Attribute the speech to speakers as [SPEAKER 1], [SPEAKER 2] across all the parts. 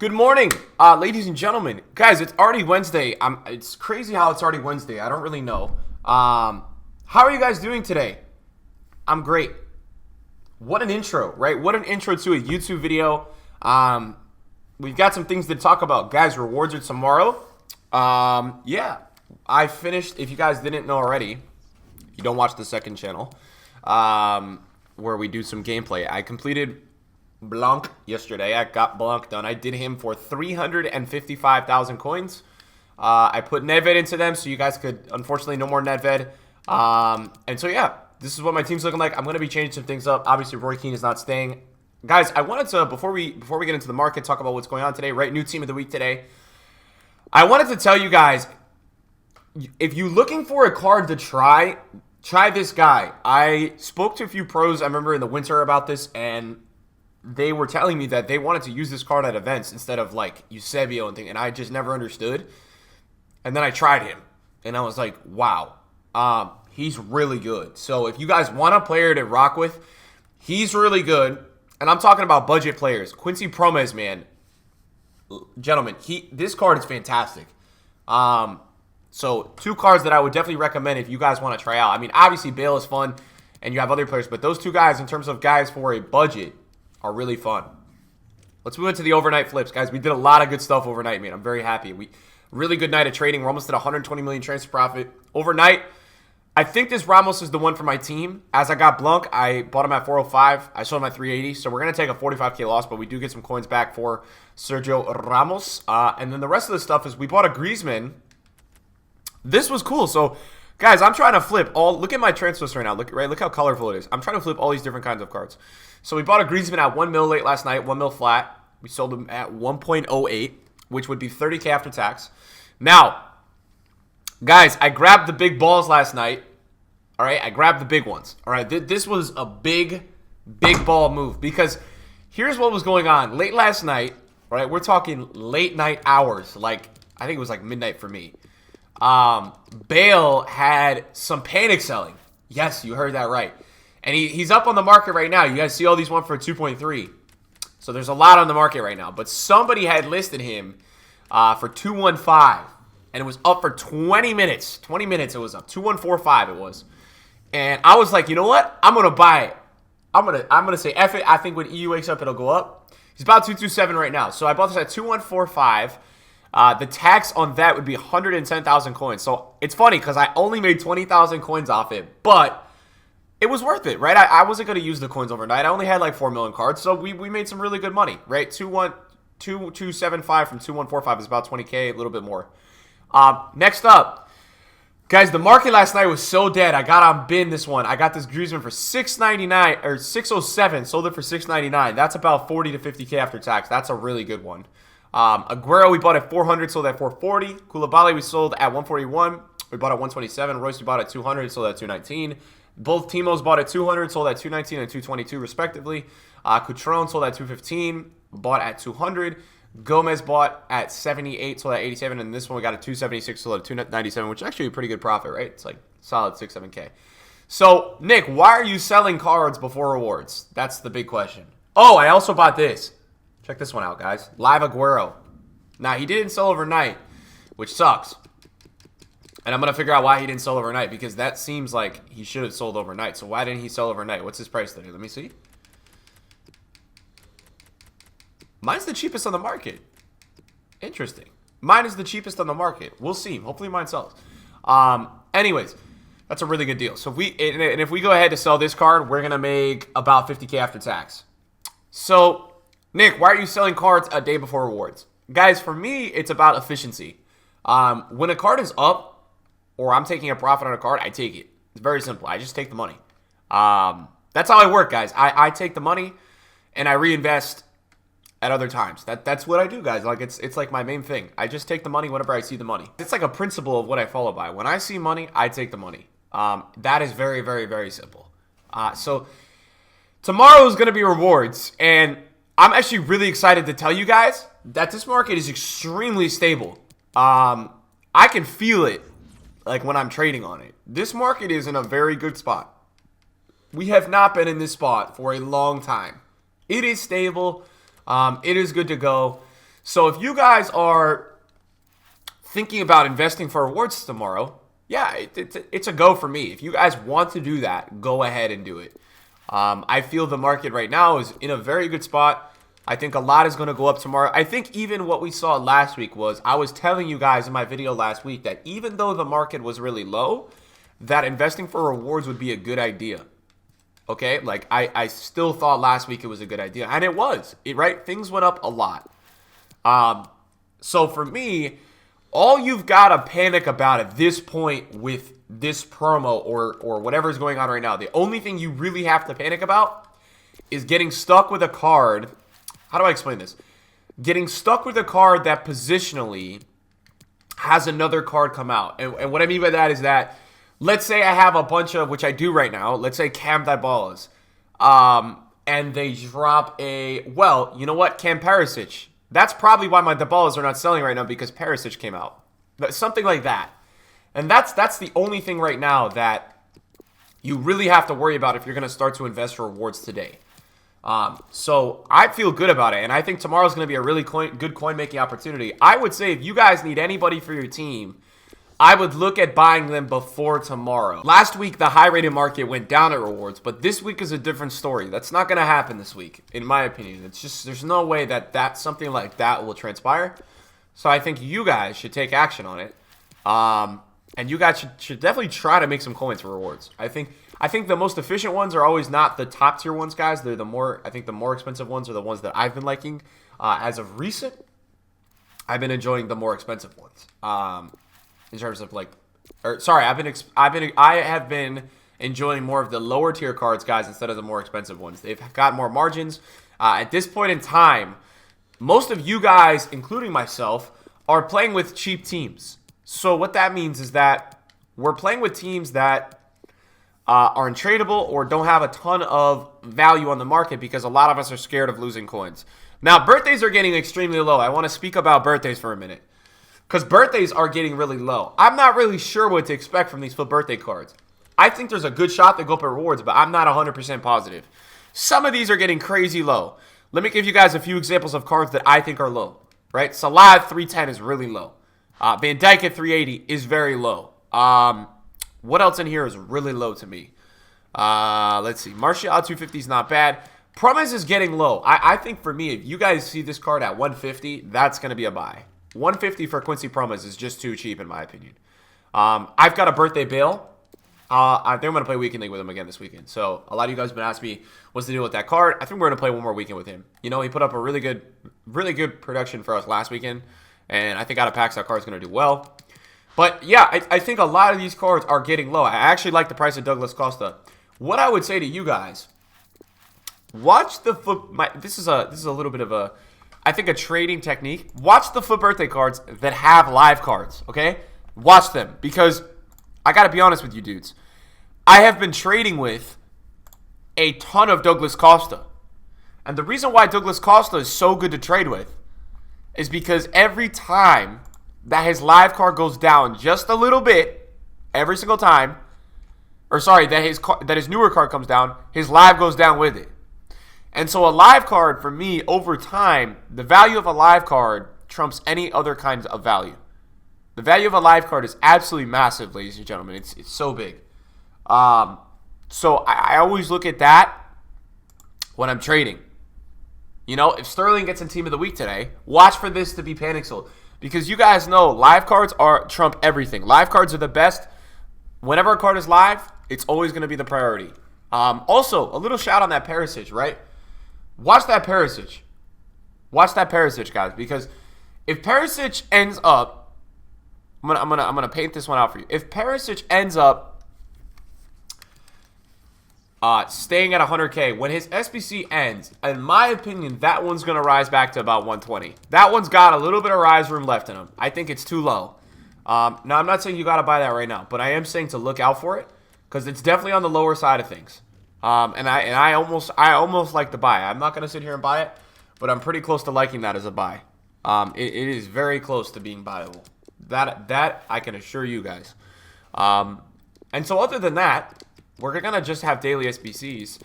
[SPEAKER 1] Good morning, ladies and gentlemen. Guys, it's already Wednesday. It's crazy how it's already Wednesday. I don't really know. How are you guys doing today? I'm great. What an intro, right? What an intro to a YouTube video. We've got some things to talk about. Guys, rewards are tomorrow. Yeah, I finished. If you guys didn't know already, you don't watch the second channel, where we do some gameplay. I completed Blanc yesterday. I got Blanc done. I did him for 355,000 coins. I put Nedved into them so you guys could, unfortunately, no more Nedved. And so, yeah, this is what my team's looking like. I'm going to be changing some things up. Obviously, Roy Keane is not staying. Guys, I wanted to, before we get into the market, talk about what's going on today, right? New team of the week today. I wanted to tell you guys, if you're looking for a card to try this guy. I spoke to a few pros, I remember in the winter about this, and they were telling me that they wanted to use this card at events instead of like Eusebio and things, and I just never understood. And then I tried him, and I was like, wow, he's really good. So if you guys want a player to rock with, he's really good. And I'm talking about budget players. Quincy Promes, man. Gentlemen, this card is fantastic. So two cards that I would definitely recommend if you guys want to try out. I mean, obviously Bale is fun, and you have other players, but those two guys, in terms of guys for a budget, are really fun. Let's move into the overnight flips, guys. We did a lot of good stuff overnight, man. I'm very happy. Really good night of trading. We're almost at 120 million transfer profit overnight. I think this Ramos is the one for my team. As I got Blanc, I bought him at 405. I sold him at 380. So we're going to take a 45K loss, but we do get some coins back for Sergio Ramos. And then the rest of the stuff is we bought a Griezmann. This was cool. So, guys, I'm trying to flip all. Look at my transfer list right now. Look how colorful it is. I'm trying to flip all these different kinds of cards. So we bought a Griezmann at 1 mil late last night, 1 mil flat. We sold him at 1.08, which would be 30K after tax. Now, guys, I grabbed the big balls last night. All right, I grabbed the big ones. All right, this was a big ball move because here's what was going on late last night. All right, we're talking late night hours. Like I think it was like midnight for me. Bale had some panic selling. Yes, you heard that right. And he's up on the market right now. You guys see all these one for 2.3. So there's a lot on the market right now. But somebody had listed him for 215. And it was up for 20 minutes. 20 minutes it was up. 2145 it was. And I was like, you know what? I'm going to buy it. I'm gonna say F it. I think when EU wakes up, it'll go up. He's about 227 right now. So I bought this at 2145. The tax on that would be 110,000 coins. So it's funny because I only made 20,000 coins off it. But it was worth it, right? I wasn't going to use the coins overnight. I only had like 4 million cards, so we made some really good money, right? 2275 from 2145 is about 20K, a little bit more. Next up, guys, the market last night was so dead. I got on bin this one. I got this Griezmann for 699 or 607, sold it for 699. That's about 40 to 50K after tax. That's a really good one. Aguero we bought at 400, sold at 440. Koulibaly we sold at 141. We bought at 127. Royce we bought at 200, sold at 219. Both Timos bought at 200, sold at 219 and 222 respectively. Coutron sold at 215, bought at 200. Gomez bought at 78, sold at 87, and this one we got at 276, sold at 297, which is actually a pretty good profit, right? It's like solid 6-7K. So, Nick, why are you selling cards before rewards? That's the big question. Oh, I also bought this. Check this one out, guys. Live Aguero. Now, he didn't sell overnight, which sucks. And I'm going to figure out why he didn't sell overnight, because that seems like he should have sold overnight. So why didn't he sell overnight? What's his price today? Let me see. Mine's the cheapest on the market. Interesting. Mine is the cheapest on the market. We'll see. Hopefully mine sells. Anyways, that's a really good deal. So if we go ahead to sell this card, we're going to make about 50K after tax. So, Nick, why are you selling cards a day before rewards? Guys, for me, it's about efficiency. When a card is up, or I'm taking a profit on a card, I take it. It's very simple. I just take the money. That's how I work, guys. I take the money and I reinvest at other times. That's what I do, guys. Like it's like my main thing. I just take the money whenever I see the money. It's like a principle of what I follow by. When I see money, I take the money. That is very, very, very simple. So tomorrow is going to be rewards, and I'm actually really excited to tell you guys that this market is extremely stable. I can feel it. Like when I'm trading on it. This market is in a very good spot. We have not been in this spot for a long time. It is stable. It is good to go. So if you guys are thinking about investing for rewards tomorrow, yeah, it's a go for me. If you guys want to do that, go ahead and do it. I feel the market right now is in a very good spot. I think a lot is going to go up tomorrow. I think even what we saw last week was, I was telling you guys in my video last week that even though the market was really low, that investing for rewards would be a good idea. Okay, like I still thought last week it was a good idea, and it was, right? Things went up a lot. So for me, all you've got to panic about at this point with this promo or whatever is going on right now, the only thing you really have to panic about is getting stuck with a card. How do I explain this? Getting stuck with a card that positionally has another card come out. And what I mean by that is that, let's say I have a bunch of, which I do right now, let's say Cam Dybalas, and they drop a, well, you know what, Cam Perisic. That's probably why my Dybalas are not selling right now, because Perisic came out. Something like that. And that's the only thing right now that you really have to worry about if you're going to start to invest for rewards today. So I feel good about it, and I think tomorrow's going to be a really good coin-making opportunity. I would say if you guys need anybody for your team, I would look at buying them before tomorrow. Last week, the high-rated market went down at rewards, but this week is a different story. That's not going to happen this week, in my opinion. It's just, there's no way that something like that will transpire. So I think you guys should take action on it. And you guys should definitely try to make some coins for rewards. I think the most efficient ones are always not the top tier ones, guys. They're the more expensive ones are the ones that I've been liking. As of recent, I've been enjoying the more expensive ones. In terms of I have been enjoying more of the lower tier cards, guys, instead of the more expensive ones. They've got more margins. At this point in time, most of you guys, including myself, are playing with cheap teams. So what that means is that we're playing with teams that are untradeable or don't have a ton of value on the market because a lot of us are scared of losing coins. Now, birthdays are getting extremely low. I want to speak about birthdays for a minute, because birthdays are getting really low. I'm not really sure what to expect from these flip birthday cards. I think there's a good shot they go up at rewards, but I'm not 100% positive. Some of these are getting crazy low. Let me give you guys a few examples of cards that I think are low. Right? Salah at 310 is really low. Van Dijk at 380 is very low. What else in here is really low to me? Let's see. Martial at 250 is not bad. Promise is getting low. I think for me, if you guys see this card at 150, that's going to be a buy. 150 for Quincy Promes is just too cheap in my opinion. I've got a birthday Bale. I think I'm going to play Weekend League with him again this weekend. So a lot of you guys have been asking me what's the deal with that card. I think we're going to play one more weekend with him. You know, he put up a really good production for us last weekend. And I think out of packs, that card's going to do well. But yeah, I think a lot of these cards are getting low. I actually like the price of Douglas Costa. What I would say to you guys, watch the this is a little bit of a, I think, a trading technique. Watch the flip birthday cards that have live cards, okay? Watch them, because I got to be honest with you dudes. I have been trading with a ton of Douglas Costa. And the reason why Douglas Costa is so good to trade with is because every time that his live card goes down just a little bit, every single time, or sorry, that his newer card comes down, his live goes down with it. And so a live card, for me, over time, the value of a live card trumps any other kinds of value. The value of a live card is absolutely massive, ladies and gentlemen. It's so big. So I always look at that when I'm trading. You know, if Sterling gets in Team of the Week today, watch for this to be panic sold. Because you guys know live cards trump everything. Live cards are the best. Whenever a card is live, it's always going to be the priority. Also, a little shout on that Perisic, right? Watch that Perisic. Watch that Perisic, guys. Because if Perisic ends up, I'm gonna paint this one out for you. If Perisic ends up staying at 100K, when his SBC ends, in my opinion, that one's going to rise back to about 120. That one's got a little bit of rise room left in him. I think it's too low. Now, I'm not saying you got to buy that right now, but I am saying to look out for it, because it's definitely on the lower side of things. And I almost like to buy. I'm not going to sit here and buy it, but I'm pretty close to liking that as a buy. It is very close to being buyable. That I can assure you guys. And so other than that, we're going to just have daily SBCs.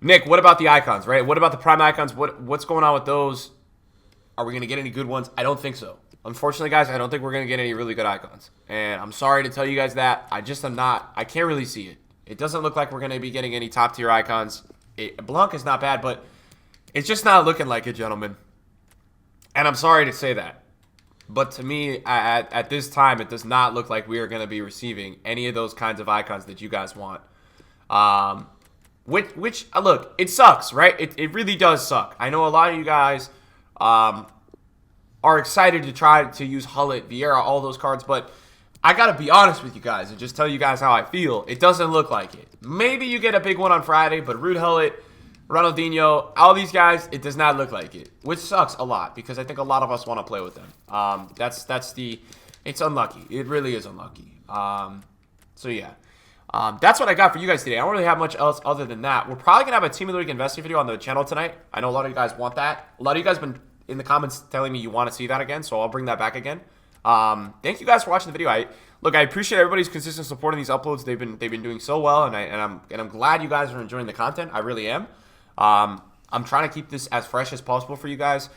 [SPEAKER 1] Nick, what about the icons, right? What about the prime icons? What's going on with those? Are we going to get any good ones? I don't think so. Unfortunately, guys, I don't think we're going to get any really good icons. And I'm sorry to tell you guys that. I just am not. I can't really see it. It doesn't look like we're going to be getting any top-tier icons. Blanc is not bad, but it's just not looking like it, gentlemen. And I'm sorry to say that. But to me, at this time, it does not look like we are going to be receiving any of those kinds of icons that you guys want. Which look, it sucks, right? It really does suck. I know a lot of you guys are excited to try to use Hullet, Vieira, all those cards, but I got to be honest with you guys and just tell you guys how I feel. It doesn't look like it. Maybe you get a big one on Friday, but Ruud Hullet, Ronaldinho, all these guys, it does not look like it, which sucks a lot because I think a lot of us want to play with them. It's unlucky. It really is unlucky. So yeah, that's what I got for you guys today. I don't really have much else other than that. We're probably gonna have a Team of the Week investing video on the channel tonight. I know a lot of you guys want that. A lot of you guys have been in the comments telling me you want to see that again, so I'll bring that back again. Thank you guys for watching the video. I appreciate everybody's consistent support in these uploads. They've been doing so well, and I'm glad you guys are enjoying the content. I really am. I'm trying to keep this as fresh as possible for you guys.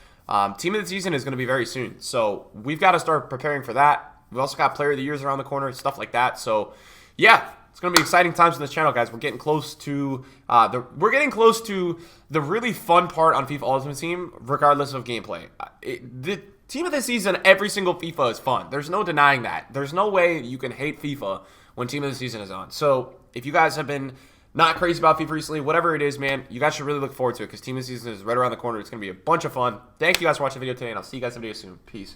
[SPEAKER 1] Team of the season is going to be very soon, so we've got to start preparing for that. We've also got Player of the Years around the corner, stuff like that. So, yeah, it's going to be exciting times on this channel, guys. We're getting close to the really fun part on FIFA Ultimate Team, regardless of gameplay. The Team of the season, every single FIFA is fun. There's no denying that. There's no way you can hate FIFA when Team of the season is on. So, if you guys have been not crazy about FIFA recently, whatever it is, man, you guys should really look forward to it because Team of the Season is right around the corner. It's going to be a bunch of fun. Thank you guys for watching the video today, and I'll see you guys in the video soon. Peace.